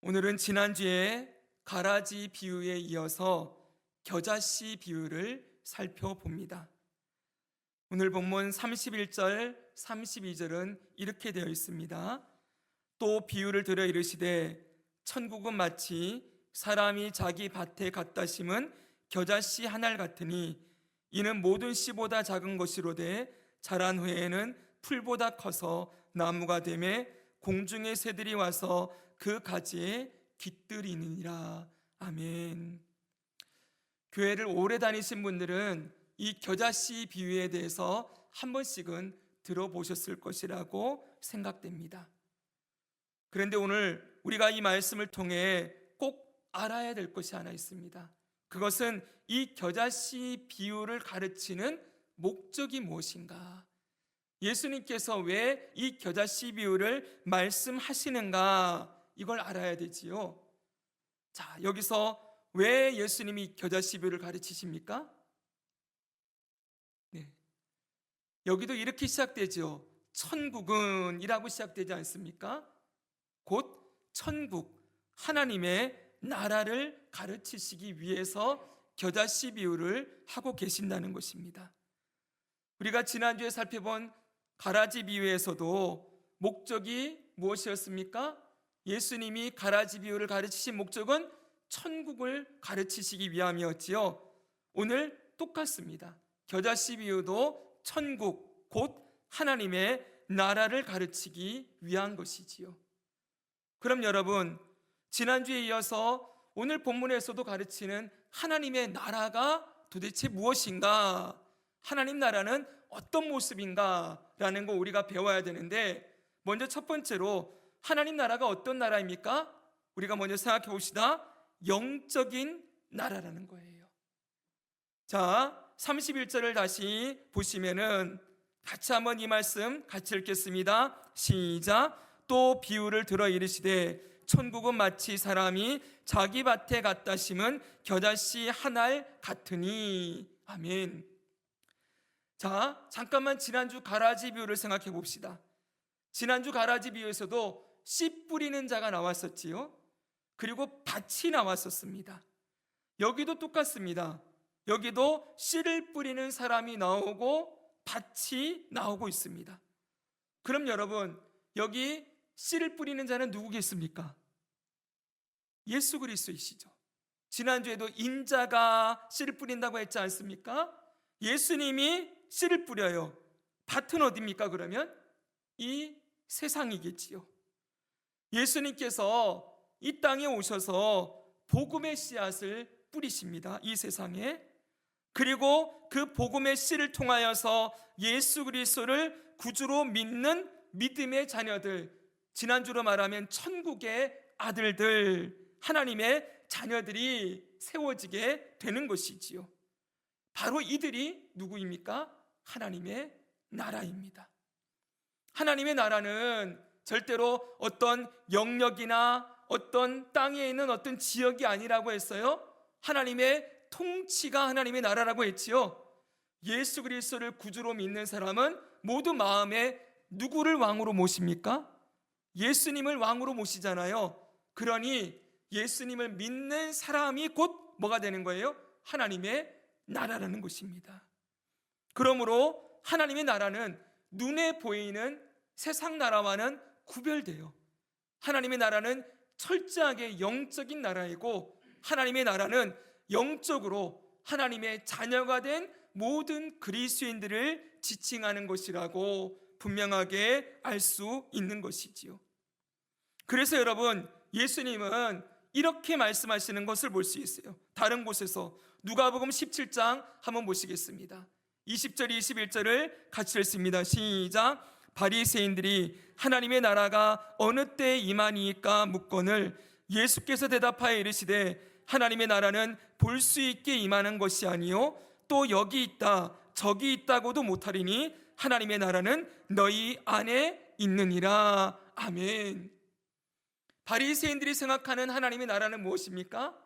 오늘은 지난주에 가라지 비유에 이어서 겨자씨 비유를 살펴봅니다. 오늘 본문 31절, 32절은 이렇게 되어 있습니다. 또 비유를 들어 이르시되 천국은 마치 사람이 자기 밭에 갖다 심은 겨자씨 한 알 같으니 이는 모든 씨보다 작은 것이로되 자란 후에는 풀보다 커서 나무가 되매 공중의 새들이 와서 그 가지에 깃들이느니라. 아멘. 교회를 오래 다니신 분들은 이 겨자씨 비유에 대해서 한 번씩은 들어보셨을 것이라고 생각됩니다. 그런데 오늘 우리가 이 말씀을 통해 꼭 알아야 될 것이 하나 있습니다. 그것은 이 겨자씨 비유를 가르치는 목적이 무엇인가? 예수님께서 왜 이 겨자씨 비유를 말씀하시는가? 이걸 알아야 되지요. 자, 여기서 왜 예수님이 겨자씨 비유를 가르치십니까? 네. 여기도 이렇게 시작되죠. 천국은 이라고 시작되지 않습니까? 곧 천국, 하나님의 나라를 가르치시기 위해서 겨자씨 비유를 하고 계신다는 것입니다. 우리가 지난주에 살펴본 가라지 비유에서도 목적이 무엇이었습니까? 예수님이 가라지 비유를 가르치신 목적은 천국을 가르치시기 위함이었지요. 오늘 똑같습니다. 겨자씨 비유도 천국, 곧 하나님의 나라를 가르치기 위한 것이지요. 그럼 여러분, 지난주에 이어서 오늘 본문에서도 가르치는 하나님의 나라가 도대체 무엇인가? 하나님 나라는 어떤 모습인가? 라는 거 우리가 배워야 되는데, 먼저 첫 번째로 하나님 나라가 어떤 나라입니까? 우리가 먼저 생각해 봅시다. 영적인 나라라는 거예요. 자, 31절을 다시 보시면은 같이 한번 이 말씀 같이 읽겠습니다. 시작. 또 비유를 들어 이르시되 천국은 마치 사람이 자기 밭에 갖다 심은 겨자씨 한 알 같으니. 아멘. 자, 잠깐만 지난주 가라지 비유를 생각해 봅시다. 지난주 가라지 비유에서도 씨 뿌리는 자가 나왔었지요. 그리고 밭이 나왔었습니다. 여기도 똑같습니다. 여기도 씨를 뿌리는 사람이 나오고 밭이 나오고 있습니다. 그럼 여러분, 여기 씨를 뿌리는 자는 누구겠습니까? 예수 그리스도이시죠. 지난주에도 인자가 씨를 뿌린다고 했지 않습니까? 예수님이 씨를 뿌려요. 밭은 어디입니까? 그러면 이 세상이겠지요. 예수님께서 이 땅에 오셔서 복음의 씨앗을 뿌리십니다. 이 세상에. 그리고 그 복음의 씨를 통하여서 예수 그리스도를 구주로 믿는 믿음의 자녀들, 지난주로 말하면 천국의 아들들, 하나님의 자녀들이 세워지게 되는 것이지요. 바로 이들이 누구입니까? 하나님의 나라입니다. 하나님의 나라는 절대로 어떤 영역이나 어떤 땅에 있는 어떤 지역이 아니라고 했어요. 하나님의 통치가 하나님의 나라라고 했지요. 예수 그리스도를 구주로 믿는 사람은 모두 마음에 누구를 왕으로 모십니까? 예수님을 왕으로 모시잖아요. 그러니 예수님을 믿는 사람이 곧 뭐가 되는 거예요? 하나님의 나라라는 것입니다. 그러므로 하나님의 나라는 눈에 보이는 세상 나라와는 구별돼요. 하나님의 나라는 철저하게 영적인 나라이고, 하나님의 나라는 영적으로 하나님의 자녀가 된 모든 그리스도인들을 지칭하는 것이라고 분명하게 알 수 있는 것이지요. 그래서 여러분, 예수님은 이렇게 말씀하시는 것을 볼 수 있어요. 다른 곳에서 누가복음 17장 한번 보시겠습니다. 20절 21절을 같이 읽습니다. 시작. 바리새인들이 하나님의 나라가 어느 때에 임하니까 묻거늘 예수께서 대답하여 이르시되 하나님의 나라는 볼 수 있게 임하는 것이 아니요 또 여기 있다 저기 있다고도 못하리니 하나님의 나라는 너희 안에 있느니라. 아멘. 바리새인들이 생각하는 하나님의 나라는 무엇입니까?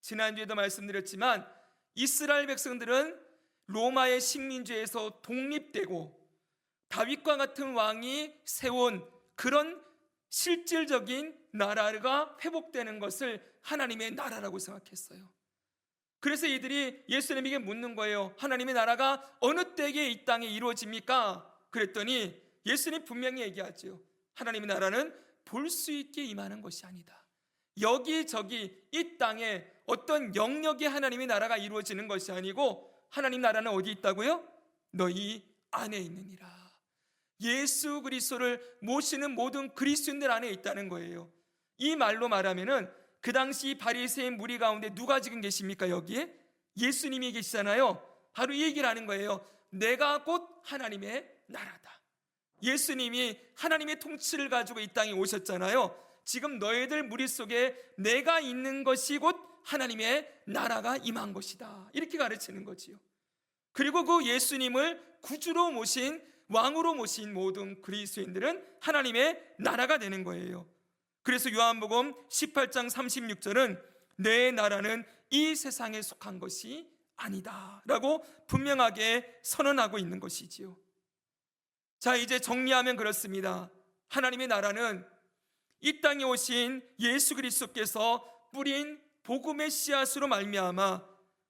지난주에도 말씀드렸지만 이스라엘 백성들은 로마의 식민지에서 독립되고 다윗과 같은 왕이 세운 그런 실질적인 나라가 회복되는 것을 하나님의 나라라고 생각했어요. 그래서 이들이 예수님에게 묻는 거예요. 하나님의 나라가 어느 때에 이 땅에 이루어집니까? 그랬더니 예수님 분명히 얘기하죠. 하나님의 나라는 볼 수 있게 임하는 것이 아니다. 여기저기 이 땅에 어떤 영역에 하나님의 나라가 이루어지는 것이 아니고 하나님 나라는 어디 있다고요? 너희 안에 있느니라. 예수 그리스도를 모시는 모든 그리스도인들 안에 있다는 거예요. 이 말로 말하면은 그 당시 바리새인 무리 가운데 누가 지금 계십니까? 여기에 예수님이 계시잖아요. 바로 이 얘기를 하는 거예요. 내가 곧 하나님의 나라다. 예수님이 하나님의 통치를 가지고 이 땅에 오셨잖아요. 지금 너희들 무리 속에 내가 있는 것이 곧 하나님의 나라가 임한 것이다. 이렇게 가르치는 거지요. 그리고 그 예수님을 구주로 모신, 왕으로 모신 모든 그리스도인들은 하나님의 나라가 되는 거예요. 그래서 요한복음 18장 36절은 내 나라는 이 세상에 속한 것이 아니다 라고 분명하게 선언하고 있는 것이지요. 자, 이제 정리하면 그렇습니다. 하나님의 나라는 이 땅에 오신 예수 그리스도께서 뿌린 복음의 씨앗으로 말미암아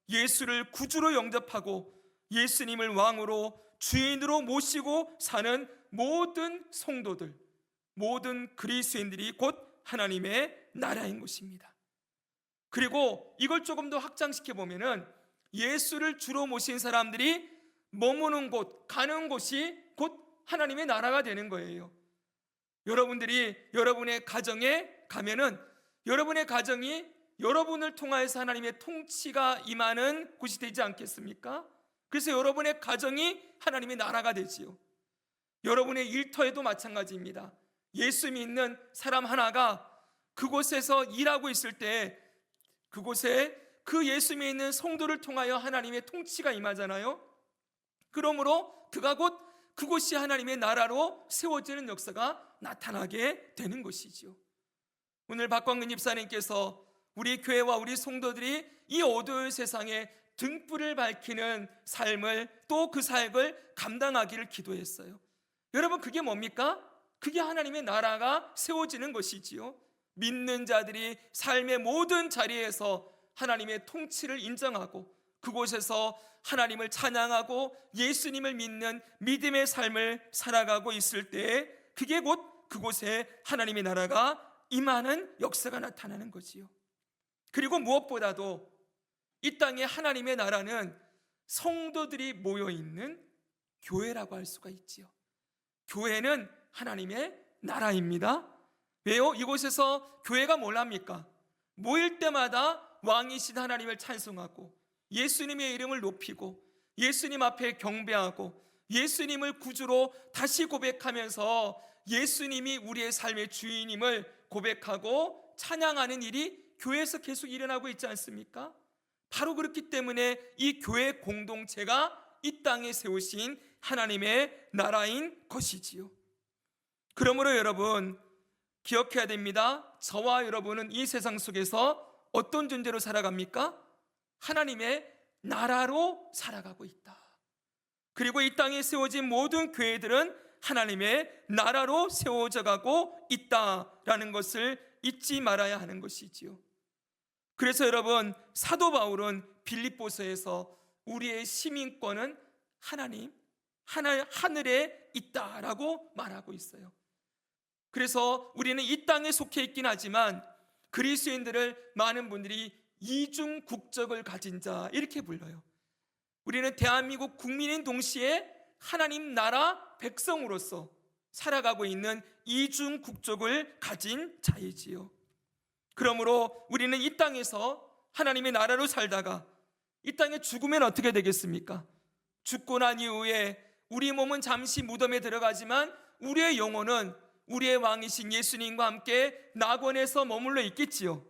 예수를 구주로 영접하고 예수님을 왕으로 주인으로 모시고 사는 모든 성도들, 모든 그리스도인들이 곧 하나님의 나라인 것입니다. 그리고 이걸 조금 더 확장시켜 보면은 예수를 주로 모신 사람들이 머무는 곳, 가는 곳이 곧 하나님의 나라가 되는 거예요. 여러분들이 여러분의 가정에 가면은 여러분의 가정이 여러분을 통하여서 하나님의 통치가 임하는 곳이 되지 않겠습니까? 그래서 여러분의 가정이 하나님의 나라가 되지요. 여러분의 일터에도 마찬가지입니다. 예수 믿는 사람 하나가 그곳에서 일하고 있을 때 그곳에 그 예수 믿는 성도를 통하여 하나님의 통치가 임하잖아요. 그러므로 그가 곧 그곳이 하나님의 나라로 세워지는 역사가 나타나게 되는 것이지요. 오늘 박광근 집사님께서 우리 교회와 우리 성도들이 이 어두운 세상에 등불을 밝히는 삶을, 또 그 삶을 감당하기를 기도했어요. 여러분, 그게 뭡니까? 그게 하나님의 나라가 세워지는 것이지요. 믿는 자들이 삶의 모든 자리에서 하나님의 통치를 인정하고 그곳에서 하나님을 찬양하고 예수님을 믿는 믿음의 삶을 살아가고 있을 때 그게 곧 그곳에 하나님의 나라가 임하는 역사가 나타나는 거지요. 그리고 무엇보다도 이 땅에 하나님의 나라는 성도들이 모여있는 교회라고 할 수가 있지요. 교회는 하나님의 나라입니다. 왜요? 이곳에서 교회가 뭘 합니까? 모일 때마다 왕이신 하나님을 찬송하고 예수님의 이름을 높이고 예수님 앞에 경배하고 예수님을 구주로 다시 고백하면서 예수님이 우리의 삶의 주인임을 고백하고 찬양하는 일이 교회에서 계속 일어나고 있지 않습니까? 바로 그렇기 때문에 이 교회 공동체가 이 땅에 세우신 하나님의 나라인 것이지요. 그러므로 여러분 기억해야 됩니다. 저와 여러분은 이 세상 속에서 어떤 존재로 살아갑니까? 하나님의 나라로 살아가고 있다. 그리고 이 땅에 세워진 모든 교회들은 하나님의 나라로 세워져 가고 있다라는 것을 잊지 말아야 하는 것이지요. 그래서 여러분, 사도 바울은 빌립보서에서 우리의 시민권은 하늘에 있다라고 말하고 있어요. 그래서 우리는 이 땅에 속해 있긴 하지만 그리스도인들을 많은 분들이 이중 국적을 가진 자 이렇게 불러요. 우리는 대한민국 국민인 동시에 하나님 나라 백성으로서 살아가고 있는 이중 국적을 가진 자이지요. 그러므로 우리는 이 땅에서 하나님의 나라로 살다가 이 땅에 죽으면 어떻게 되겠습니까? 죽고 난 이후에 우리 몸은 잠시 무덤에 들어가지만 우리의 영혼은 우리의 왕이신 예수님과 함께 낙원에서 머물러 있겠지요.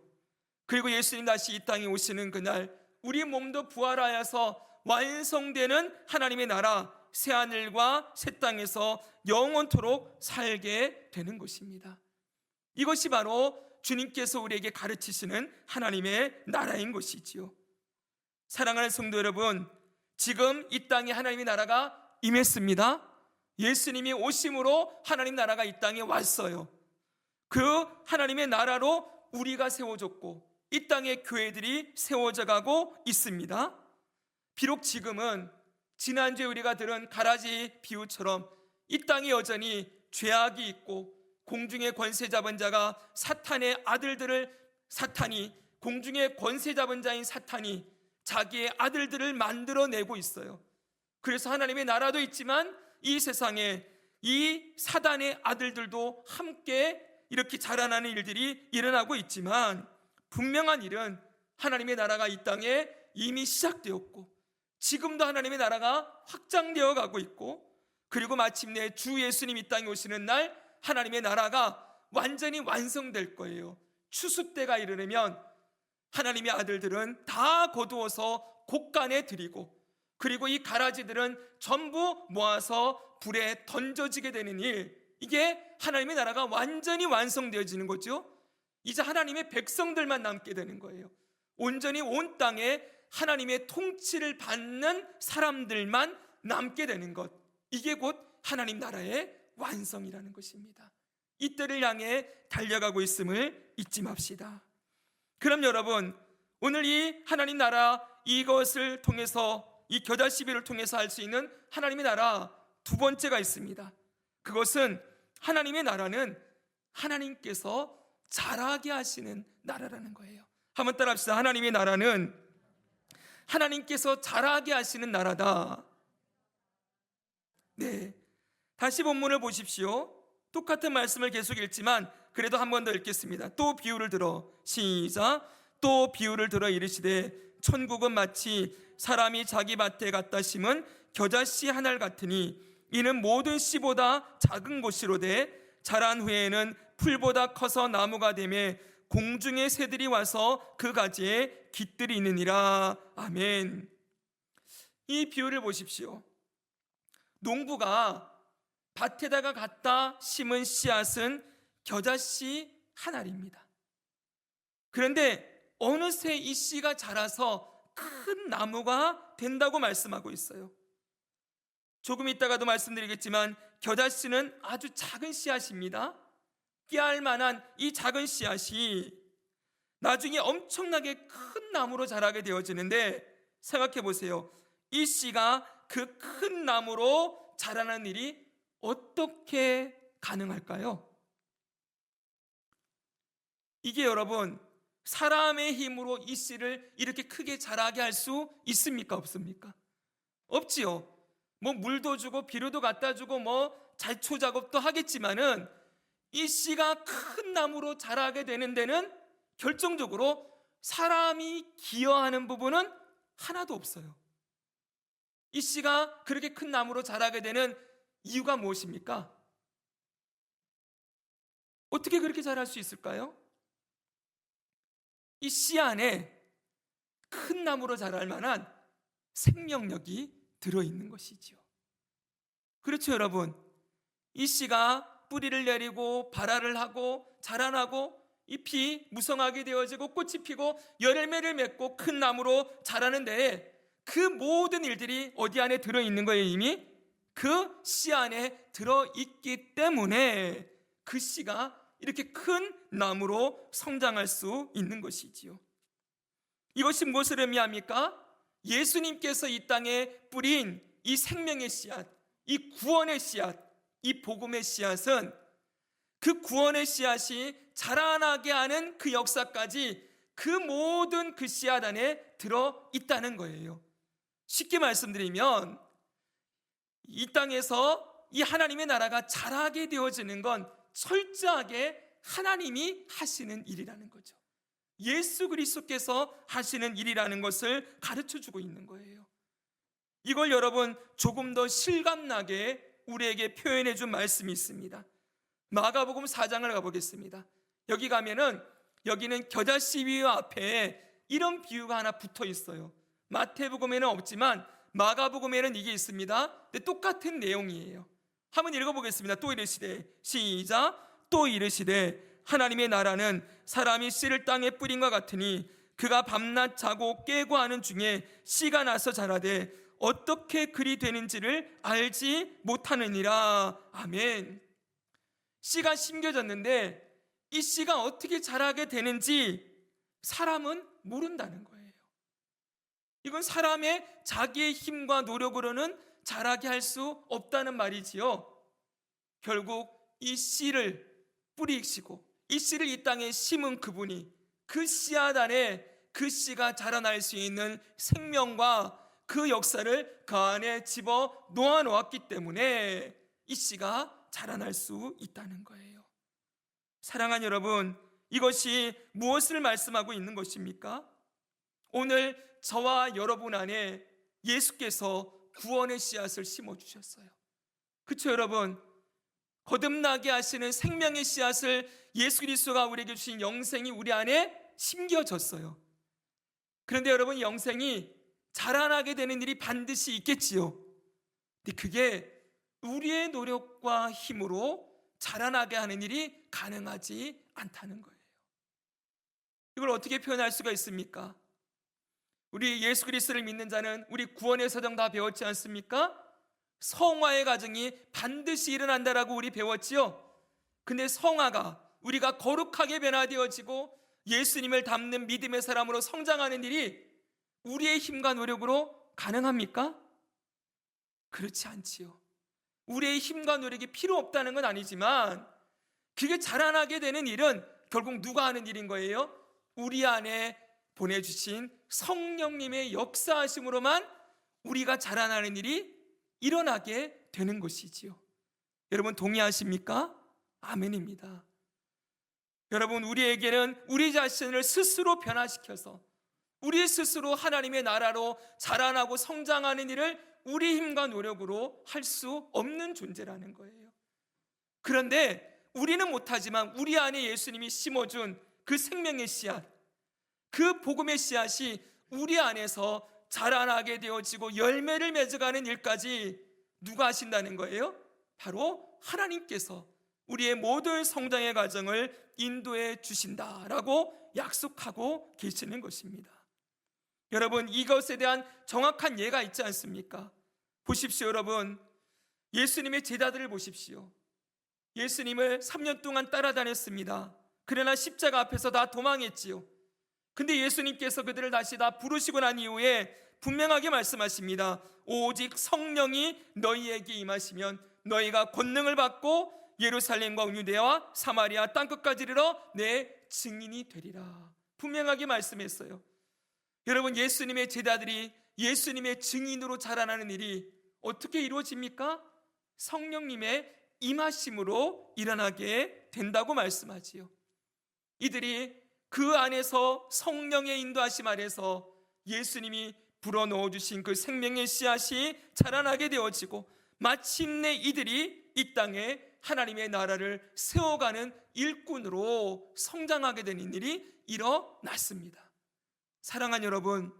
그리고 예수님 다시 이 땅에 오시는 그날 우리 몸도 부활하여서 완성되는 하나님의 나라 새하늘과 새 땅에서 영원토록 살게 되는 것입니다. 이것이 바로 주님께서 우리에게 가르치시는 하나님의 나라인 것이지요. 사랑하는 성도 여러분, 지금 이 땅에 하나님의 나라가 임했습니다. 예수님이 오심으로 하나님 나라가 이 땅에 왔어요. 그 하나님의 나라로 우리가 세워졌고 이 땅에 교회들이 세워져 가고 있습니다. 비록 지금은 지난주에 우리가 들은 가라지 비유처럼 이 땅에 여전히 죄악이 있고 공중의 권세 잡은 자가 사탄의 아들들을, 사탄이, 공중의 권세 잡은 자인 사탄이 자기의 아들들을 만들어내고 있어요. 그래서 하나님의 나라도 있지만 이 세상에 이 사단의 아들들도 함께 이렇게 자라나는 일들이 일어나고 있지만, 분명한 일은 하나님의 나라가 이 땅에 이미 시작되었고 지금도 하나님의 나라가 확장되어 가고 있고, 그리고 마침내 주 예수님 이 땅에 오시는 날 하나님의 나라가 완전히 완성될 거예요. 추수 때가 이르면 하나님의 아들들은 다 거두어서 곳간에 드리고, 그리고 이 가라지들은 전부 모아서 불에 던져지게 되는 일, 이게 하나님의 나라가 완전히 완성되어지는 거죠. 이제 하나님의 백성들만 남게 되는 거예요. 온전히 온 땅에 하나님의 통치를 받는 사람들만 남게 되는 것, 이게 곧 하나님 나라의 완성이라는 것입니다. 이때를 향해 달려가고 있음을 잊지 맙시다. 그럼 여러분, 오늘 이 하나님 나라, 이것을 통해서, 이 겨자 시비를 통해서 할 수 있는 하나님의 나라 두 번째가 있습니다. 그것은 하나님의 나라는 하나님께서 자라게 하시는 나라라는 거예요. 한번 따라 합시다. 하나님의 나라는 하나님께서 자라게 하시는 나라다. 네, 다시 본문을 보십시오. 똑같은 말씀을 계속 읽지만 그래도 한 번 더 읽겠습니다. 또 비유를 들어, 시작. 또 비유를 들어 이르시되 천국은 마치 사람이 자기 밭에 갖다 심은 겨자씨 한 알 같으니 이는 모든 씨보다 작은 곳이로되 자란 후에는 풀보다 커서 나무가 되매 공중의 새들이 와서 그 가지에 깃들이 있느니라. 아멘. 이 비유를 보십시오. 농부가 밭에다가 갖다 심은 씨앗은 겨자씨 한 알입니다. 그런데 어느새 이 씨가 자라서 큰 나무가 된다고 말씀하고 있어요. 조금 이따가도 말씀드리겠지만 겨자씨는 아주 작은 씨앗입니다. 깨알 만한 이 작은 씨앗이 나중에 엄청나게 큰 나무로 자라게 되어지는데, 생각해 보세요. 이 씨가 그 큰 나무로 자라는 일이 어떻게 가능할까요? 이게 여러분, 사람의 힘으로 이 씨를 이렇게 크게 자라게 할 수 있습니까? 없습니까? 없지요. 뭐 물도 주고 비료도 갖다 주고 뭐 잘초 작업도 하겠지만은 이 씨가 큰 나무로 자라게 되는 데는 결정적으로 사람이 기여하는 부분은 하나도 없어요. 이 씨가 그렇게 큰 나무로 자라게 되는 이유가 무엇입니까? 어떻게 그렇게 자랄 수 있을까요? 이 씨 안에 큰 나무로 자랄 만한 생명력이 들어있는 것이지요. 그렇죠, 여러분. 이 씨가 뿌리를 내리고 발화를 하고 자라나고 잎이 무성하게 되어지고 꽃이 피고 열매를 맺고 큰 나무로 자라는데, 그 모든 일들이 어디 안에 들어있는 거예요? 이미 그 씨 안에 들어있기 때문에 그 씨가 이렇게 큰 나무로 성장할 수 있는 것이지요. 이것이 무엇을 의미합니까? 예수님께서 이 땅에 뿌린 이 생명의 씨앗, 이 구원의 씨앗, 이 복음의 씨앗은 그 구원의 씨앗이 자라나게 하는 그 역사까지 그 모든 그 씨앗 안에 들어있다는 거예요. 쉽게 말씀드리면 이 땅에서 이 하나님의 나라가 자라게 되어지는 건 철저하게 하나님이 하시는 일이라는 거죠. 예수 그리스도께서 하시는 일이라는 것을 가르쳐주고 있는 거예요. 이걸 여러분 조금 더 실감나게 우리에게 표현해 준 말씀이 있습니다. 마가복음 4장을 가보겠습니다. 여기 가면은 여기는 겨자씨 비유 앞에 이런 비유가 하나 붙어 있어요. 마태복음에는 없지만 마가복음에는 이게 있습니다. 근데 똑같은 내용이에요. 한번 읽어보겠습니다. 또 이르시되, 시작. 또 이르시되 하나님의 나라는 사람이 씨를 땅에 뿌린과 같으니 그가 밤낮 자고 깨고 하는 중에 씨가 나서 자라되 어떻게 그리 되는지를 알지 못하느니라. 아멘. 씨가 심겨졌는데 이 씨가 어떻게 자라게 되는지 사람은 모른다는 거예요. 이건 사람의 자기의 힘과 노력으로는 자라게 할 수 없다는 말이지요. 결국 이 씨를 뿌리시고 이 씨를 이 땅에 심은 그분이 그 씨앗 안에 그 씨가 자라날 수 있는 생명과 그 역사를 그 안에 집어 놓아 놓았기 때문에 이 씨가 자라날 수 있다는 거예요. 사랑하는 여러분, 이것이 무엇을 말씀하고 있는 것입니까? 오늘 저와 여러분 안에 예수께서 구원의 씨앗을 심어주셨어요. 그렇죠, 여러분? 거듭나게 하시는 생명의 씨앗을 예수 그리스도가 우리에게 주신 영생이 우리 안에 심겨졌어요. 그런데 여러분, 영생이 자라나게 되는 일이 반드시 있겠지요. 근데 그게 우리의 노력과 힘으로 자라나게 하는 일이 가능하지 않다는 거예요. 이걸 어떻게 표현할 수가 있습니까? 우리 예수 그리스도를 믿는 자는 우리 구원의 사정 다 배웠지 않습니까? 성화의 과정이 반드시 일어난다라고 우리 배웠지요. 근데 성화가 우리가 거룩하게 변화되어지고 예수님을 닮는 믿음의 사람으로 성장하는 일이 우리의 힘과 노력으로 가능합니까? 그렇지 않지요. 우리의 힘과 노력이 필요 없다는 건 아니지만 그게 자라나게 되는 일은 결국 누가 하는 일인 거예요? 우리 안에 보내주신 성령님의 역사하심으로만 우리가 자라나는 일이 일어나게 되는 것이지요. 여러분 동의하십니까? 아멘입니다. 여러분, 우리에게는 우리 자신을 스스로 변화시켜서 우리 스스로 하나님의 나라로 자라나고 성장하는 일을 우리 힘과 노력으로 할 수 없는 존재라는 거예요. 그런데 우리는 못하지만 우리 안에 예수님이 심어준 그 생명의 씨앗, 그 복음의 씨앗이 우리 안에서 자라나게 되어지고 열매를 맺어가는 일까지 누가 하신다는 거예요? 바로 하나님께서 우리의 모든 성장의 과정을 인도해 주신다라고 약속하고 계시는 것입니다. 여러분, 이것에 대한 정확한 예가 있지 않습니까? 보십시오, 여러분. 예수님의 제자들을 보십시오. 예수님을 3년 동안 따라다녔습니다. 그러나 십자가 앞에서 다 도망했지요. 근데 예수님께서 그들을 다시 다 부르시고 난 이후에 분명하게 말씀하십니다. 오직 성령이 너희에게 임하시면 너희가 권능을 받고 예루살렘과 유대와 사마리아 땅끝까지 이르러 내 증인이 되리라. 분명하게 말씀했어요. 여러분, 예수님의 제자들이 예수님의 증인으로 자라나는 일이 어떻게 이루어집니까? 성령님의 임하심으로 일어나게 된다고 말씀하지요. 이들이 그 안에서 성령의 인도하심 아래서 예수님이 불어넣어 주신 그 생명의 씨앗이 자라나게 되어지고 마침내 이들이 이 땅에 하나님의 나라를 세워가는 일꾼으로 성장하게 되는 일이 일어났습니다. 사랑하는 여러분,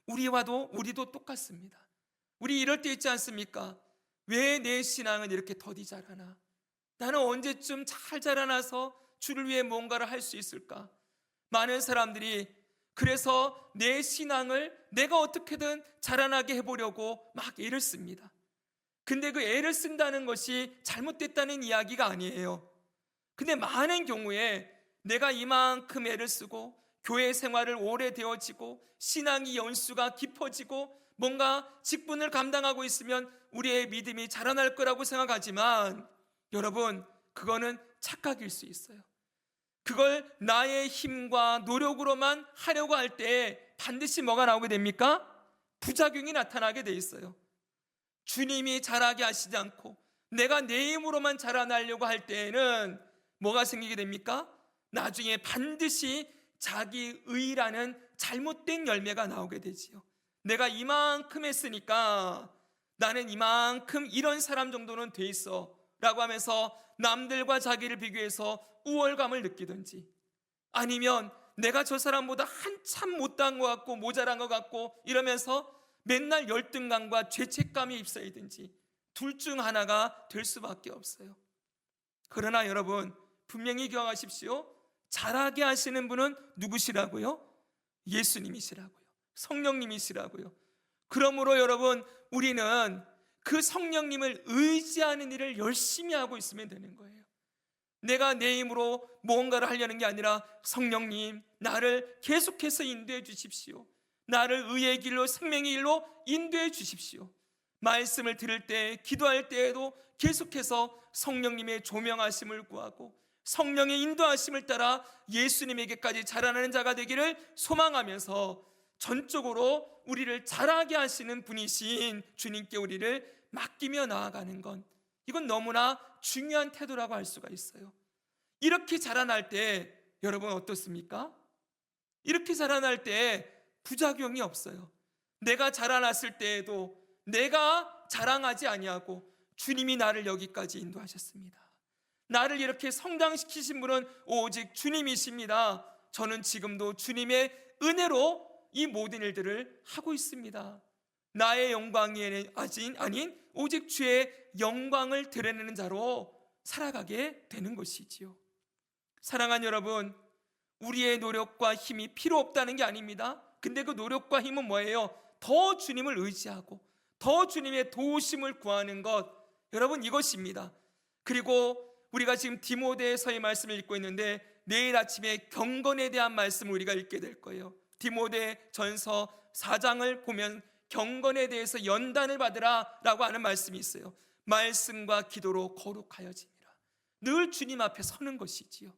우리도 똑같습니다. 우리 이럴 때 있지 않습니까? 왜 내 신앙은 이렇게 더디 자라나? 나는 언제쯤 잘 자라나서 주를 위해 뭔가를 할 수 있을까? 많은 사람들이 그래서 내 신앙을 내가 어떻게든 자라나게 해보려고 막 애를 씁니다. 근데 그 애를 쓴다는 것이 잘못됐다는 이야기가 아니에요. 근데 많은 경우에 내가 이만큼 애를 쓰고 교회 생활을 오래 되어지고 신앙이 연수가 깊어지고 뭔가 직분을 감당하고 있으면 우리의 믿음이 자라날 거라고 생각하지만 여러분, 그거는 착각일 수 있어요. 그걸 나의 힘과 노력으로만 하려고 할 때 반드시 뭐가 나오게 됩니까? 부작용이 나타나게 돼 있어요. 주님이 자라게 하시지 않고 내가 내 힘으로만 자라나려고 할 때에는 뭐가 생기게 됩니까? 나중에 반드시 자기 의라는 잘못된 열매가 나오게 되지요. 내가 이만큼 했으니까 나는 이만큼 이런 사람 정도는 돼 있어 라고 하면서 남들과 자기를 비교해서 우월감을 느끼든지, 아니면 내가 저 사람보다 한참 못한 것 같고 모자란 것 같고 이러면서 맨날 열등감과 죄책감이 입사이든지 둘 중 하나가 될 수밖에 없어요. 그러나 여러분, 분명히 기억하십시오. 자라게 하시는 분은 누구시라고요? 예수님이시라고요. 성령님이시라고요. 그러므로 여러분, 우리는 그 성령님을 의지하는 일을 열심히 하고 있으면 되는 거예요. 내가 내 힘으로 무언가를 하려는 게 아니라 성령님, 나를 계속해서 인도해 주십시오. 나를 의의 길로, 생명의 길로 인도해 주십시오. 말씀을 들을 때, 기도할 때에도 계속해서 성령님의 조명하심을 구하고 성령의 인도하심을 따라 예수님에게까지 자라나는 자가 되기를 소망하면서 전적으로 우리를 자라게 하시는 분이신 주님께 우리를 맡기며 나아가는 건, 이건 너무나 중요한 태도라고 할 수가 있어요. 이렇게 자라날 때 여러분 어떻습니까? 이렇게 자라날 때 부작용이 없어요. 내가 자라났을 때에도 내가 자랑하지 아니하고 주님이 나를 여기까지 인도하셨습니다. 나를 이렇게 성장시키신 분은 오직 주님이십니다. 저는 지금도 주님의 은혜로 이 모든 일들을 하고 있습니다. 나의 영광이 아닌 오직 주의 영광을 드러내는 자로 살아가게 되는 것이지요. 사랑하는 여러분, 우리의 노력과 힘이 필요 없다는 게 아닙니다. 근데 그 노력과 힘은 뭐예요? 더 주님을 의지하고 더 주님의 도우심을 구하는 것, 여러분 이것입니다. 그리고 우리가 지금 디모데서의 말씀을 읽고 있는데 내일 아침에 경건에 대한 말씀을 우리가 읽게 될 거예요. 디모데 전서 4장을 보면 경건에 대해서 연단을 받으라 라고 하는 말씀이 있어요. 말씀과 기도로 거룩하여지니라. 늘 주님 앞에 서는 것이지요.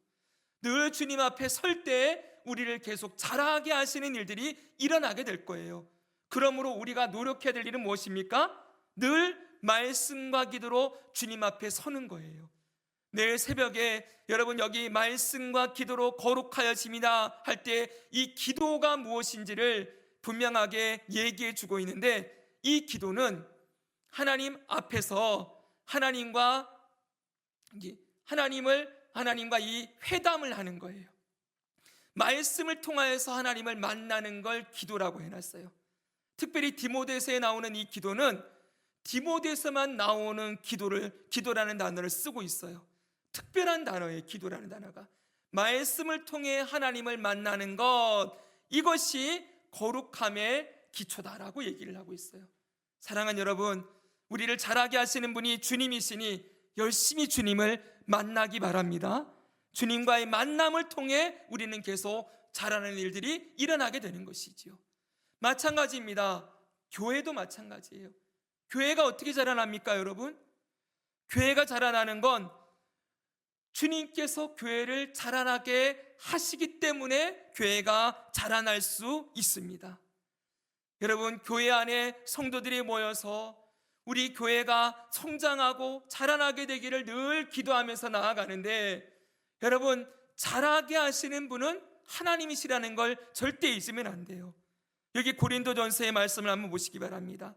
늘 주님 앞에 설 때 우리를 계속 자라게 하시는 일들이 일어나게 될 거예요. 그러므로 우리가 노력해야 될 일은 무엇입니까? 늘 말씀과 기도로 주님 앞에 서는 거예요. 내일 새벽에 여러분 여기 말씀과 기도로 거룩하여짐이다 할 때 이 기도가 무엇인지를 분명하게 얘기해 주고 있는데, 이 기도는 하나님 앞에서 하나님과 이 회담을 하는 거예요. 말씀을 통하여서 하나님을 만나는 걸 기도라고 해놨어요. 특별히 디모데서에 나오는 이 기도는 디모데서만 나오는 기도라는 단어를 쓰고 있어요. 특별한 단어예요. 기도라는 단어가 말씀을 통해 하나님을 만나는 것, 이것이 거룩함의 기초다라고 얘기를 하고 있어요. 사랑하는 여러분, 우리를 자라게 하시는 분이 주님이시니 열심히 주님을 만나기 바랍니다. 주님과의 만남을 통해 우리는 계속 자라는 일들이 일어나게 되는 것이지요. 마찬가지입니다. 교회도 마찬가지예요. 교회가 어떻게 자라납니까, 여러분? 교회가 자라나는 건 주님께서 교회를 자라나게 하시기 때문에 교회가 자라날 수 있습니다. 여러분, 교회 안에 성도들이 모여서 우리 교회가 성장하고 자라나게 되기를 늘 기도하면서 나아가는데, 여러분, 자라게 하시는 분은 하나님이시라는 걸 절대 잊으면 안 돼요. 여기 고린도전서의 말씀을 한번 보시기 바랍니다.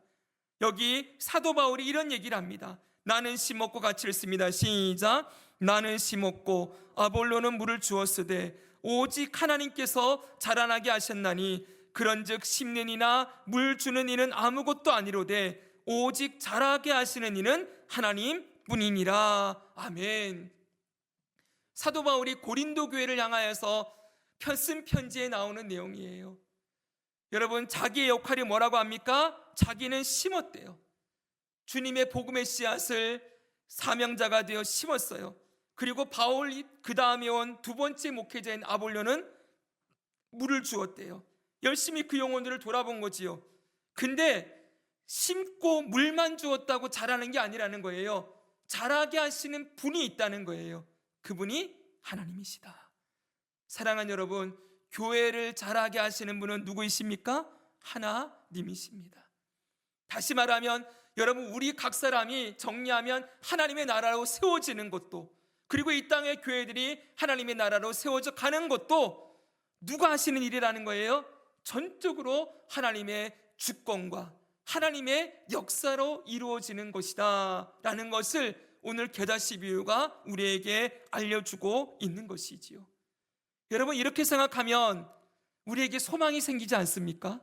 여기 사도 바울이 이런 얘기를 합니다. 나는 심었고 같이 읽습니다. 시작. 나는 심었고 아볼로는 물을 주었으되 오직 하나님께서 자라나게 하셨나니 그런즉 심는 이나 물 주는 이는 아무것도 아니로되 오직 자라게 하시는 이는 하나님 뿐이니라. 아멘. 사도 바울이 고린도 교회를 향하여서 쓴 편지에 나오는 내용이에요. 여러분, 자기의 역할이 뭐라고 합니까? 자기는 심었대요. 주님의 복음의 씨앗을 사명자가 되어 심었어요. 그리고 바울이 그 다음에 온 두 번째 목회자인 아볼로는 물을 주었대요. 열심히 그 영혼들을 돌아본 거지요. 근데 심고 물만 주었다고 자라는 게 아니라는 거예요. 자라게 하시는 분이 있다는 거예요. 그분이 하나님이시다. 사랑하는 여러분, 교회를 자라게 하시는 분은 누구이십니까? 하나님이십니다. 다시 말하면 여러분, 우리 각 사람이 정리하면 하나님의 나라로 세워지는 것도, 그리고 이 땅의 교회들이 하나님의 나라로 세워져 가는 것도 누가 하시는 일이라는 거예요? 전적으로 하나님의 주권과 하나님의 역사로 이루어지는 것이다 라는 것을 오늘 겨자 12유가 우리에게 알려주고 있는 것이지요. 여러분, 이렇게 생각하면 우리에게 소망이 생기지 않습니까?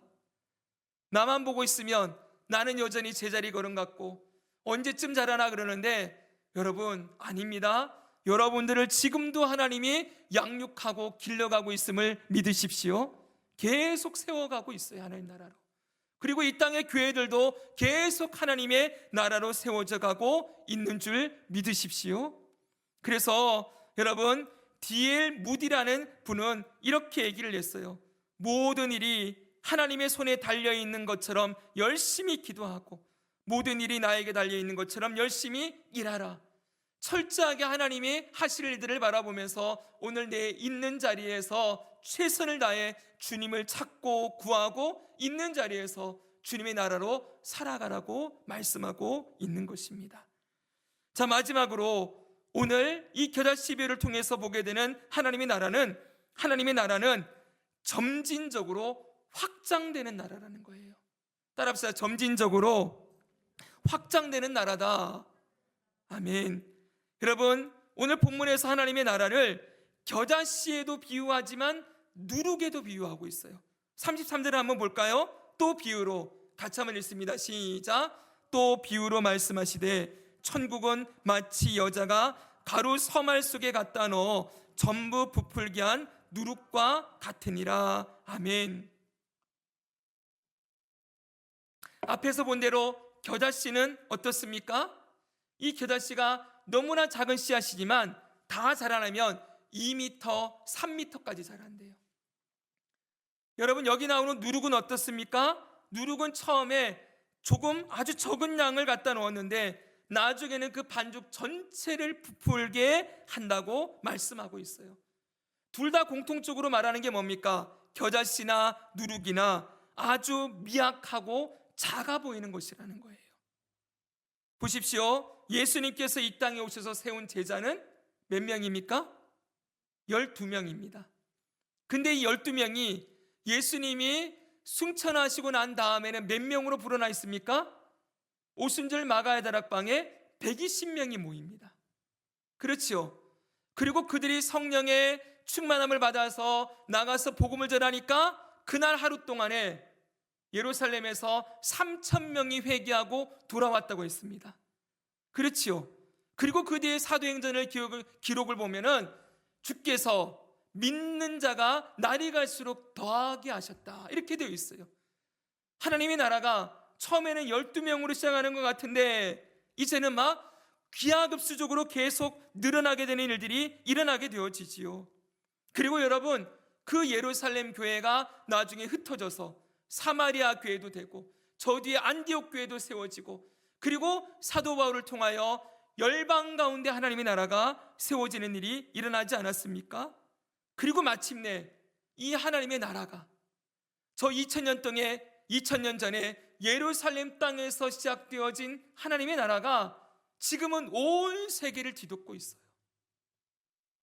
나만 보고 있으면 나는 여전히 제자리 걸음 같고 언제쯤 자라나 그러는데, 여러분, 아닙니다. 여러분들을 지금도 하나님이 양육하고 길러가고 있음을 믿으십시오. 계속 세워가고 있어요, 하나님 나라로. 그리고 이 땅의 교회들도 계속 하나님의 나라로 세워져 가고 있는 줄 믿으십시오. 그래서 여러분, D.L. 무디라는 분은 이렇게 얘기를 했어요. 모든 일이 하나님의 손에 달려있는 것처럼 열심히 기도하고 모든 일이 나에게 달려있는 것처럼 열심히 일하라. 철저하게 하나님이 하실 일들을 바라보면서 오늘 내 있는 자리에서 최선을 다해 주님을 찾고 구하고 있는 자리에서 주님의 나라로 살아가라고 말씀하고 있는 것입니다. 자, 마지막으로 오늘 이 겨자 12회를 통해서 보게 되는 하나님의 나라는 점진적으로 확장되는 나라라는 거예요. 따라합시다. 점진적으로 확장되는 나라다. 아멘. 여러분, 오늘 본문에서 하나님의 나라를 겨자씨에도 비유하지만 누룩에도 비유하고 있어요. 33절을 한번 볼까요? 또 비유로, 같이 한번 읽습니다. 시작. 또 비유로 말씀하시되 천국은 마치 여자가 가루 서말 속에 갖다 넣어 전부 부풀게 한 누룩과 같으니라. 아멘. 앞에서 본 대로 겨자씨는 어떻습니까? 이 겨자씨가 너무나 작은 씨앗이지만 다 자라나면 2m, 3m까지 자란대요. 여러분, 여기 나오는 누룩은 어떻습니까? 누룩은 처음에 아주 적은 양을 갖다 넣었는데 나중에는 그 반죽 전체를 부풀게 한다고 말씀하고 있어요. 둘 다 공통적으로 말하는 게 뭡니까? 겨자씨나 누룩이나 아주 미약하고 작아 보이는 것이라는 거예요. 보십시오. 예수님께서 이 땅에 오셔서 세운 제자는 몇 명입니까? 12명입니다. 근데 이 12명이 예수님이 승천하시고 난 다음에는 몇 명으로 불어나 있습니까? 오순절 마가의 다락방에 120명이 모입니다. 그렇지요. 그리고 그들이 성령의 충만함을 받아서 나가서 복음을 전하니까 그날 하루 동안에 예루살렘에서 3,000명이 회개하고 돌아왔다고 했습니다. 그렇지요. 그리고 그 뒤에 사도행전을 기록을 보면은 주께서 믿는 자가 날이 갈수록 더하게 하셨다, 이렇게 되어 있어요. 하나님의 나라가 처음에는 12명으로 시작하는 것 같은데 이제는 막 기하급수적으로 계속 늘어나게 되는 일들이 일어나게 되어지지요. 그리고 여러분, 그 예루살렘 교회가 나중에 흩어져서 사마리아 교회도 되고 저 뒤에 안디옥 교회도 세워지고 그리고 사도 바울을 통하여 열방 가운데 하나님의 나라가 세워지는 일이 일어나지 않았습니까? 그리고 마침내 이 하나님의 나라가 저 2000년 전에 예루살렘 땅에서 시작되어진 하나님의 나라가 지금은 온 세계를 뒤덮고 있어요.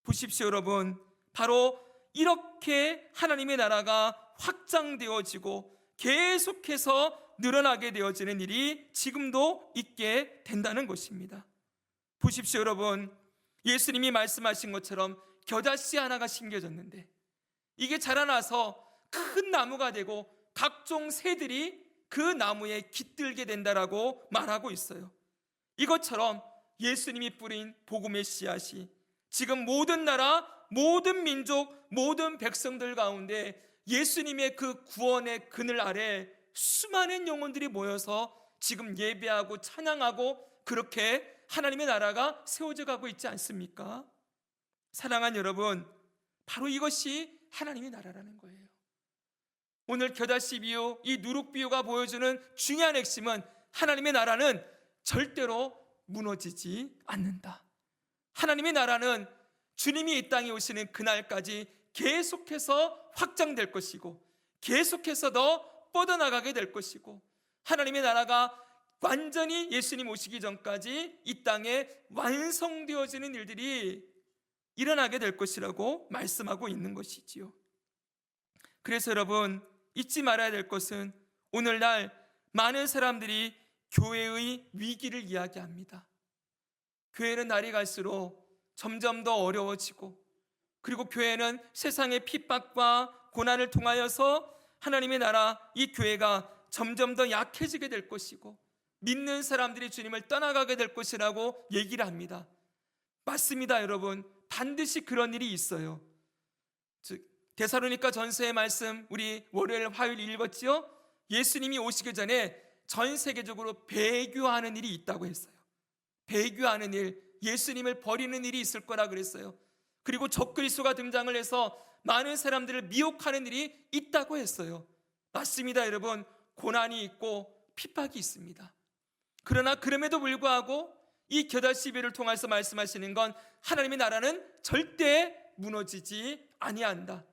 보십시오, 여러분. 바로 이렇게 하나님의 나라가 확장되어지고 계속해서 늘어나게 되어지는 일이 지금도 있게 된다는 것입니다. 보십시오, 여러분. 예수님이 말씀하신 것처럼 겨자씨 하나가 심겨졌는데 이게 자라나서 큰 나무가 되고 각종 새들이 그 나무에 깃들게 된다라고 말하고 있어요. 이것처럼 예수님이 뿌린 복음의 씨앗이 지금 모든 나라, 모든 민족, 모든 백성들 가운데 예수님의 그 구원의 그늘 아래 수많은 영혼들이 모여서 지금 예배하고 찬양하고 그렇게 하나님의 나라가 세워져 가고 있지 않습니까? 사랑하는 여러분, 바로 이것이 하나님의 나라라는 거예요. 오늘 겨자씨 비유, 이 누룩 비유가 보여주는 중요한 핵심은 하나님의 나라는 절대로 무너지지 않는다. 하나님의 나라는 주님이 이 땅에 오시는 그날까지 계속해서 확장될 것이고 계속해서 더 뻗어나가게 될 것이고 하나님의 나라가 완전히 예수님 오시기 전까지 이 땅에 완성되어지는 일들이 일어나게 될 것이라고 말씀하고 있는 것이지요. 그래서 여러분, 잊지 말아야 될 것은 오늘날 많은 사람들이 교회의 위기를 이야기합니다. 교회는 날이 갈수록 점점 더 어려워지고 그리고 교회는 세상의 핍박과 고난을 통하여서 하나님의 나라, 이 교회가 점점 더 약해지게 될 것이고 믿는 사람들이 주님을 떠나가게 될 것이라고 얘기를 합니다. 맞습니다, 여러분. 반드시 그런 일이 있어요. 데살로니가 전서의 말씀 우리 월요일, 화요일 읽었지요? 예수님이 오시기 전에 전 세계적으로 배교하는 일이 있다고 했어요. 배교하는 일, 예수님을 버리는 일이 있을 거라 그랬어요. 그리고 적그리스도가 등장을 해서 많은 사람들을 미혹하는 일이 있다고 했어요. 맞습니다, 여러분. 고난이 있고 핍박이 있습니다. 그러나 그럼에도 불구하고 이 겨다시비를 통해서 말씀하시는 건 하나님의 나라는 절대 무너지지 아니한다.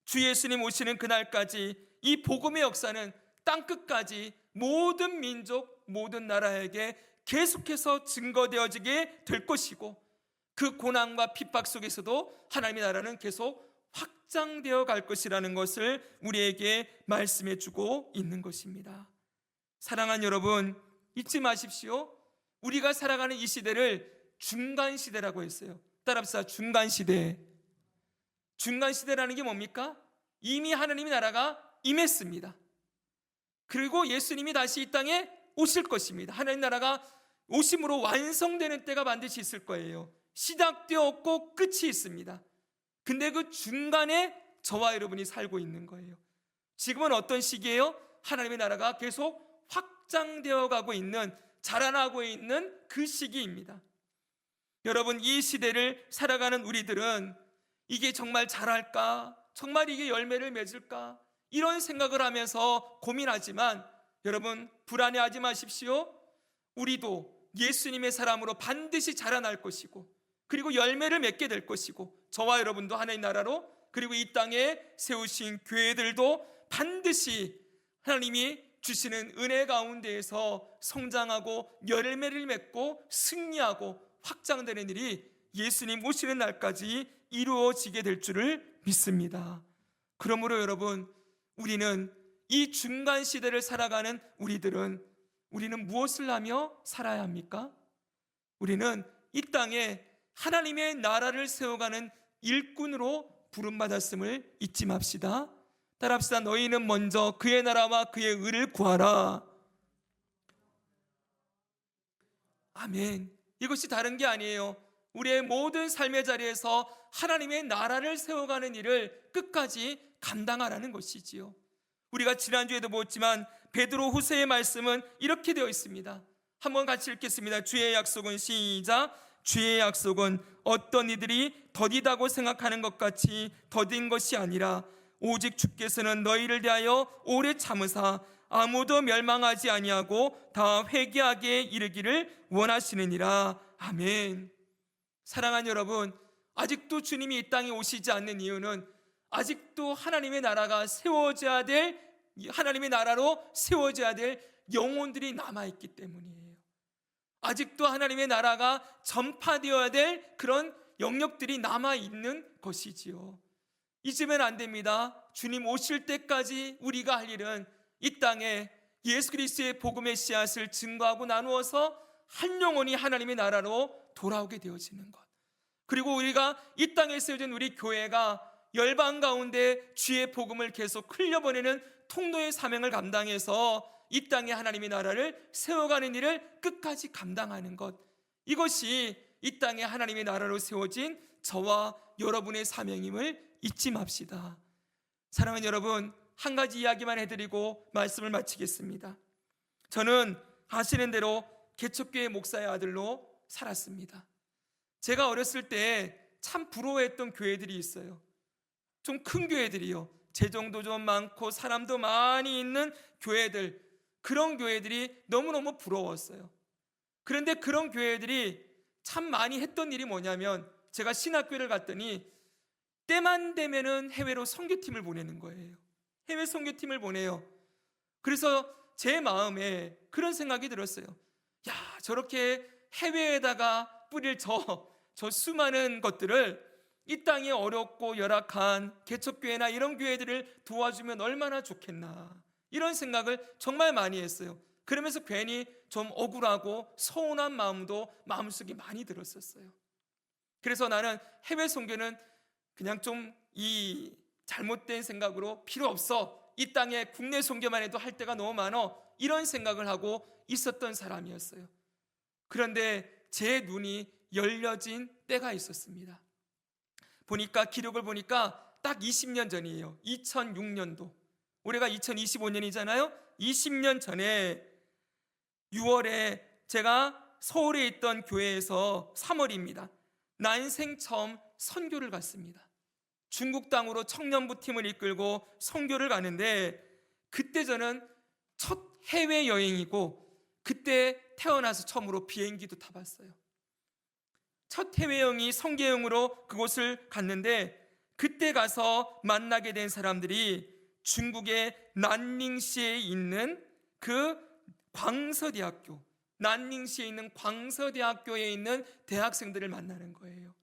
주 예수님 오시는 그날까지 이 복음의 역사는 땅끝까지 모든 민족, 모든 나라에게 계속해서 증거되어지게 될 것이고, 그 고난과 핍박 속에서도 하나님의 나라는 계속 확장되어 갈 것이라는 것을 우리에게 말씀해 주고 있는 것입니다. 사랑하는 여러분, 잊지 마십시오. 우리가 살아가는 이 시대를 중간시대라고 했어요. 따라합시다. 중간시대. 중간시대라는 게 뭡니까? 이미 하나님의 나라가 임했습니다. 그리고 예수님이 다시 이 땅에 오실 것입니다. 하나님 나라가 오심으로 완성되는 때가 반드시 있을 거예요. 시작되었고 끝이 있습니다. 근데 그 중간에 저와 여러분이 살고 있는 거예요. 지금은 어떤 시기예요? 하나님의 나라가 계속 확장되어 가고 있는, 자라나고 있는 그 시기입니다. 여러분, 이 시대를 살아가는 우리들은 이게 정말 자랄까? 정말 이게 열매를 맺을까? 이런 생각을 하면서 고민하지만 여러분, 불안해하지 마십시오. 우리도 예수님의 사람으로 반드시 자라날 것이고, 그리고 열매를 맺게 될 것이고, 저와 여러분도 하나님 나라로, 그리고 이 땅에 세우신 교회들도 반드시 하나님이 주시는 은혜 가운데에서 성장하고 열매를 맺고 승리하고 확장되는 일이 예수님 오시는 날까지 이루어지게 될 줄을 믿습니다. 그러므로 여러분, 우리는 이 중간 시대를 살아가는 우리는 무엇을 하며 살아야 합니까? 우리는 이 땅에 하나님의 나라를 세워가는 일꾼으로 부름받았음을 잊지 맙시다. 따라합시다. 너희는 먼저 그의 나라와 그의 의를 구하라. 아멘. 이것이 다른 게 아니에요. 우리의 모든 삶의 자리에서 하나님의 나라를 세워가는 일을 끝까지 감당하라는 것이지요. 우리가 지난주에도 보았지만 베드로 후서의 말씀은 이렇게 되어 있습니다. 한번 같이 읽겠습니다. 주의 약속은, 시작. 주의 약속은 어떤 이들이 더디다고 생각하는 것 같이 더딘 것이 아니라 오직 주께서는 너희를 대하여 오래 참으사 아무도 멸망하지 아니하고 다 회개하게 이르기를 원하시느니라. 아멘. 사랑하는 여러분, 아직도 주님이 이 땅에 오시지 않는 이유는 아직도 하나님의 나라가 세워져야 될, 하나님의 나라로 세워져야 될 영혼들이 남아있기 때문이에요. 아직도 하나님의 나라가 전파되어야 될 그런 영역들이 남아있는 것이지요. 잊으면 안 됩니다. 주님 오실 때까지 우리가 할 일은 이 땅에 예수 그리스도의 복음의 씨앗을 증거하고 나누어서 한 영혼이 하나님의 나라로 돌아오게 되어지는 것, 그리고 우리가 이 땅에 세워진 우리 교회가 열방 가운데 주의 복음을 계속 흘려보내는 통로의 사명을 감당해서 이 땅에 하나님의 나라를 세워가는 일을 끝까지 감당하는 것, 이것이 이 땅에 하나님의 나라로 세워진 저와 여러분의 사명임을 잊지 맙시다. 사랑하는 여러분, 한 가지 이야기만 해드리고 말씀을 마치겠습니다. 저는 아시는 대로 개척교회 목사의 아들로 살았습니다. 제가 어렸을 때 참 부러워했던 교회들이 있어요. 좀 큰 교회들이요. 재정도 좀 많고 사람도 많이 있는 교회들, 그런 교회들이 너무너무 부러웠어요. 그런데 그런 교회들이 참 많이 했던 일이 뭐냐면, 제가 신학교를 갔더니 때만 되면은 해외로 선교팀을 보내는 거예요. 해외 선교팀을 보내요. 그래서 제 마음에 그런 생각이 들었어요. 야, 저렇게 해외에다가 뿌릴 저 수많은 것들을 이 땅에 어렵고 열악한 개척교회나 이런 교회들을 도와주면 얼마나 좋겠나, 이런 생각을 정말 많이 했어요. 그러면서 괜히 좀 억울하고 서운한 마음도 마음속에 많이 들었었어요. 그래서 나는 해외 선교는 그냥 좀 이 잘못된 생각으로 필요 없어, 이 땅에 국내 선교만 해도 할 때가 너무 많어, 이런 생각을 하고 있었던 사람이었어요. 그런데 제 눈이 열려진 때가 있었습니다. 보니까, 기록을 보니까 딱 20년 전이에요. 2006년도. 올해가 2025년이잖아요. 20년 전에 6월에 제가 서울에 있던 교회에서, 3월입니다. 난생 처음 선교를 갔습니다. 중국 땅으로 청년부 팀을 이끌고 선교를 가는데, 그때 저는 첫 해외여행이고 그때 태어나서 처음으로 비행기도 타봤어요. 첫 해외여행이 선교여행으로 그곳을 갔는데, 그때 가서 만나게 된 사람들이 중국의 난닝시에 있는 그 광서대학교, 난닝시에 있는 광서대학교에 있는 대학생들을 만나는 거예요.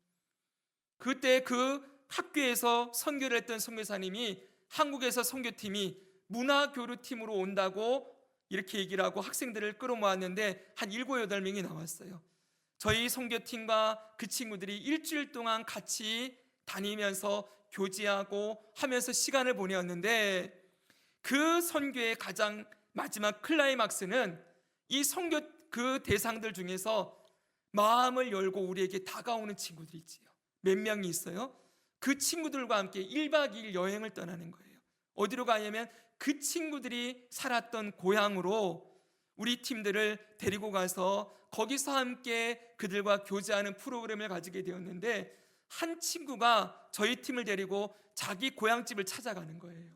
그때 그 학교에서 선교를 했던 선교사님이 한국에서 선교팀이 문화교류팀으로 온다고 이렇게 얘기를 하고 학생들을 끌어모았는데 한 7, 8명이 나왔어요. 저희 선교팀과 그 친구들이 일주일 동안 같이 다니면서 교제하고 하면서 시간을 보내었는데, 그 선교의 가장 마지막 클라이막스는 이 선교 그 대상들 중에서 마음을 열고 우리에게 다가오는 친구들이 있지요. 몇 명이 있어요. 그 친구들과 함께 1박 2일 여행을 떠나는 거예요. 어디로 가냐면 그 친구들이 살았던 고향으로 우리 팀들을 데리고 가서 거기서 함께 그들과 교제하는 프로그램을 가지게 되었는데, 한 친구가 저희 팀을 데리고 자기 고향집을 찾아가는 거예요.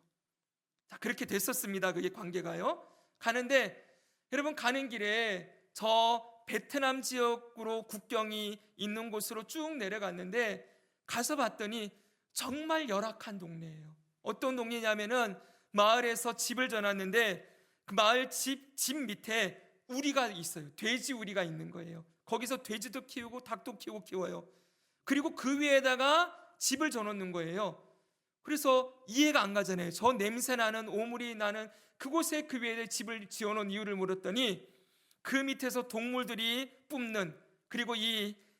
자, 그렇게 됐었습니다. 그게 관계가요. 가는데 여러분, 가는 길에 저 베트남 지역으로 국경이 있는 곳으로 쭉 내려갔는데, 가서 봤더니 정말 열악한 동네예요. 어떤 동네냐면은 마을에서 집을 져놨는데 그 마을 집 밑에 우리가 있어요. 돼지 우리가 있는 거예요. 거기서 돼지도 키우고 닭도 키워요. 그리고 그 위에다가 집을 져놓는 거예요. 그래서 이해가 안 가잖아요. 저 냄새 나는, 오물이 나는 그곳에 그 위에 집을 지어놓은 이유를 물었더니, 그 밑에서 동물들이 뿜는, 그리고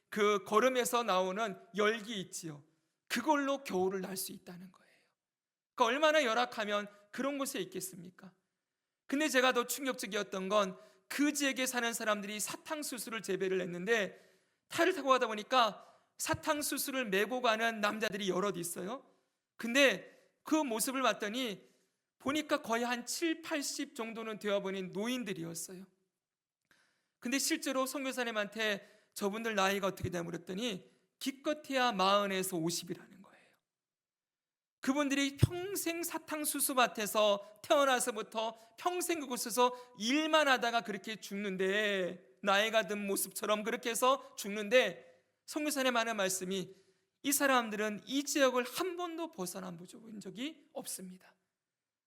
그 거름에서 나오는 열기 있지요. 그걸로 겨울을 날 수 있다는 거예요. 그러니까 얼마나 열악하면 그런 곳에 있겠습니까? 근데 제가 더 충격적이었던 건 그 지역에 사는 사람들이 사탕수수를 재배를 했는데, 차를 타고 가다 보니까 사탕수수를 메고 가는 남자들이 여럿 있어요. 근데 그 모습을 봤더니 보니까 거의 한 7, 80 정도는 되어버린 노인들이었어요. 근데 실제로 선교사님한테 저분들 나이가 어떻게 되냐 물었더니 기껏해야 40에서 50이라는 거예요. 그분들이 평생 사탕수수 밭에서 태어나서부터 평생 그곳에서 일만 하다가 그렇게 죽는데, 나이가 든 모습처럼 그렇게 해서 죽는데, 선교사님 하는 말씀이 이 사람들은 이 지역을 한 번도 벗어나 본 적이 없습니다.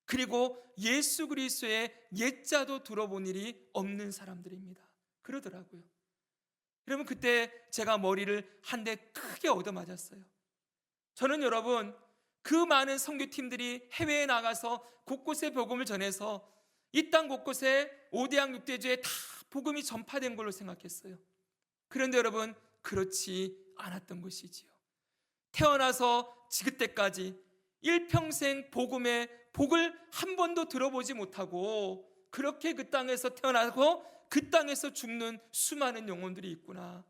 그리고 예수 그리스도의 옛자도 들어본 일이 없는 사람들입니다. 그러더라고요. 여러분, 그때 제가 머리를 한 대 크게 얻어맞았어요. 저는 여러분, 그 많은 선교팀들이 해외에 나가서 곳곳에 복음을 전해서 이 땅 곳곳에 5대양 6대주에 다 복음이 전파된 걸로 생각했어요. 그런데 여러분, 그렇지 않았던 것이지요. 태어나서 그때까지 일평생 복음의 복을 한 번도 들어보지 못하고 그렇게 그 땅에서 태어나고 그 땅에서 죽는 수많은 영혼들이 있구나.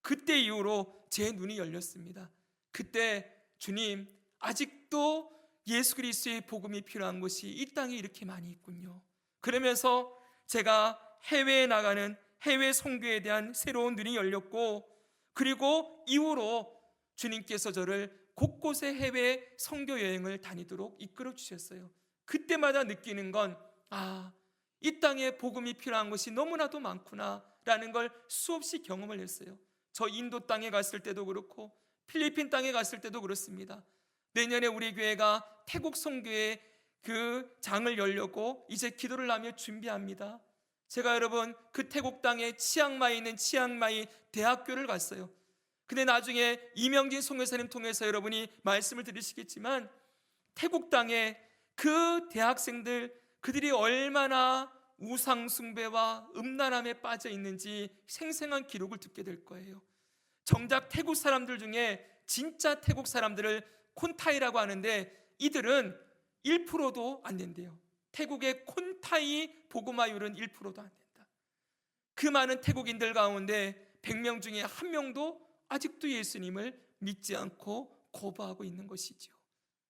그때 이후로 제 눈이 열렸습니다. 그때 주님, 아직도 예수 그리스도의 복음이 필요한 곳이 이 땅에 이렇게 많이 있군요. 그러면서 제가 해외에 나가는 해외 선교에 대한 새로운 눈이 열렸고, 그리고 이후로 주님께서 저를 곳곳에 해외 선교 여행을 다니도록 이끌어 주셨어요. 그때마다 느끼는 건 이 땅에 복음이 필요한 것이 너무나도 많구나 라는 걸 수없이 경험을 했어요. 저 인도 땅에 갔을 때도 그렇고 필리핀 땅에 갔을 때도 그렇습니다. 내년에 우리 교회가 태국 선교의 그 장을 열려고 이제 기도를 하며 준비합니다. 제가 여러분 그 태국 땅에 치앙마이에 있는 치앙마이 대학교를 갔어요. 근데 나중에 이명진 선교사님 통해서 여러분이 말씀을 들으시겠지만, 태국 땅에 그 대학생들, 그들이 얼마나 우상숭배와 음란함에 빠져 있는지 생생한 기록을 듣게 될 거예요. 정작 태국 사람들 중에 진짜 태국 사람들을 콘타이라고 하는데, 이들은 1%도 안 된대요. 태국의 콘타이 복음화율은 1%도 안 된다. 그 많은 태국인들 가운데 100명 중에 1명도 아직도 예수님을 믿지 않고 거부하고 있는 것이죠.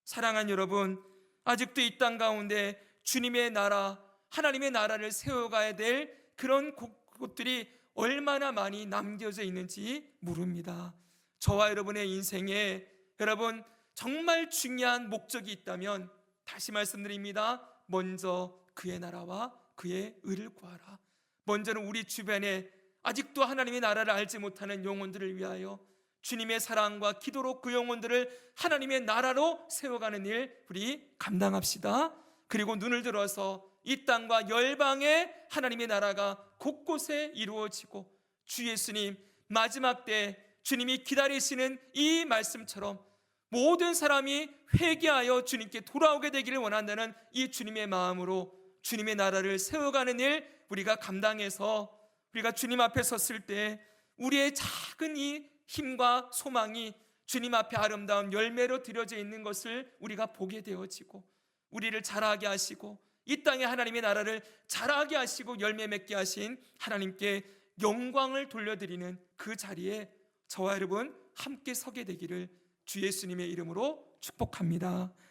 사랑하는 여러분, 아직도 이 땅 가운데 주님의 나라, 하나님의 나라를 세워가야 될 그런 곳들이 얼마나 많이 남겨져 있는지 모릅니다. 저와 여러분의 인생에 여러분 정말 중요한 목적이 있다면 다시 말씀드립니다. 먼저 그의 나라와 그의 의를 구하라. 먼저는 우리 주변에 아직도 하나님의 나라를 알지 못하는 영혼들을 위하여 주님의 사랑과 기도로 그 영혼들을 하나님의 나라로 세워가는 일 우리 감당합시다. 그리고 눈을 들어서 이 땅과 열방에 하나님의 나라가 곳곳에 이루어지고 주 예수님 마지막 때 주님이 기다리시는 이 말씀처럼 모든 사람이 회개하여 주님께 돌아오게 되기를 원한다는 이 주님의 마음으로 주님의 나라를 세워가는 일 우리가 감당해서 우리가 주님 앞에 섰을 때 우리의 작은 이 힘과 소망이 주님 앞에 아름다운 열매로 드려져 있는 것을 우리가 보게 되어지고 우리를 자라게 하시고 이 땅에 하나님의 나라를 자라게 하시고 열매 맺게 하신 하나님께 영광을 돌려드리는 그 자리에 저와 여러분 함께 서게 되기를 주 예수님의 이름으로 축복합니다.